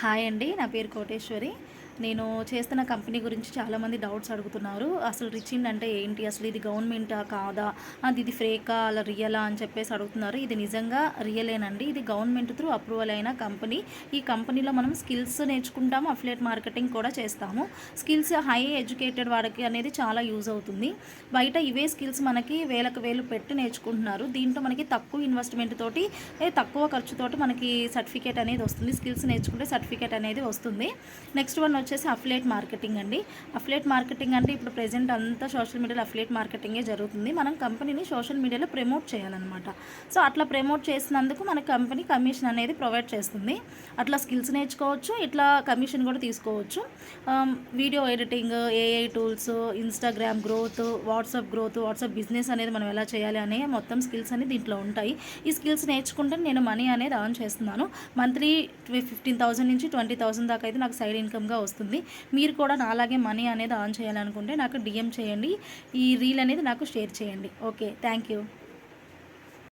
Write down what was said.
Hi అండి. నా పేరు కోటేశ్వరి. నేను చేస్తున్న కంపెనీ గురించి చాలామంది డౌట్స్ అడుగుతున్నారు. అసలు రిచిండ్ అంటే ఏంటి? అసలు ఇది గవర్నమెంటా? కాదా? ఇది ఫేకా? అలా రియలా? అని చెప్పేసి అడుగుతున్నారు. ఇది నిజంగా రియలేనండి. ఇది గవర్నమెంట్ త్రూ అప్రూవల్ అయిన కంపెనీ. ఈ కంపెనీలో మనం స్కిల్స్ నేర్చుకుంటాము. అఫిలియేట్ మార్కెటింగ్ కూడా చేస్తాము. స్కిల్స్ హై ఎడ్యుకేటెడ్ వాడికి అనేది చాలా యూజ్ అవుతుంది. బయట ఇవే స్కిల్స్ మనకి వేలకు వేలు పెట్టి నేర్చుకుంటున్నారు. దీంట్లో మనకి తక్కువ ఇన్వెస్ట్మెంట్ తోటి తక్కువ ఖర్చుతోటి మనకి సర్టిఫికేట్ అనేది వస్తుంది. స్కిల్స్ నేర్చుకుంటే సర్టిఫికేట్ అనేది వస్తుంది. నెక్స్ట్ వన్ వచ్చేసి అఫిలియేట్ మార్కెటింగ్ అండి. అఫిలియేట్ మార్కెటింగ్ అంటే ఇప్పుడు ప్రెజెంట్ అంతా సోషల్ మీడియాలో అఫిలియేట్ మార్కెటింగే జరుగుతుంది. మనం కంపెనీని సోషల్ మీడియాలో ప్రమోట్ చేయాలన్నమాట. సో అట్లా ప్రమోట్ చేసినందుకు మన కంపెనీ కమిషన్ అనేది ప్రొవైడ్ చేస్తుంది. అట్లా స్కిల్స్ నేర్చుకోవచ్చు, ఇట్లా కమిషన్ కూడా తీసుకోవచ్చు. Video editing, AI tools, Instagram growth, WhatsApp business అనేది మనం ఎలా చేయాలి అనే మొత్తం స్కిల్స్ అనేది దీంట్లో ఉంటాయి. ఈ స్కిల్స్ నేర్చుకుంటే నేను మనీ అనేది అర్న్ చేస్తున్నాను. మంత్లీ 15,000 నుంచి 20,000 దాకా అయితే నాకు సైడ్ ఇన్కమ్గా వస్తుంది. మీరు కూడా నాలాగే మనీ అనేది అర్న్ చేయాలనుకుంటే నాకు డిఎం చేయండి. ఈ రీల్ అనేది నాకు షేర్ చేయండి. Okay, thank you.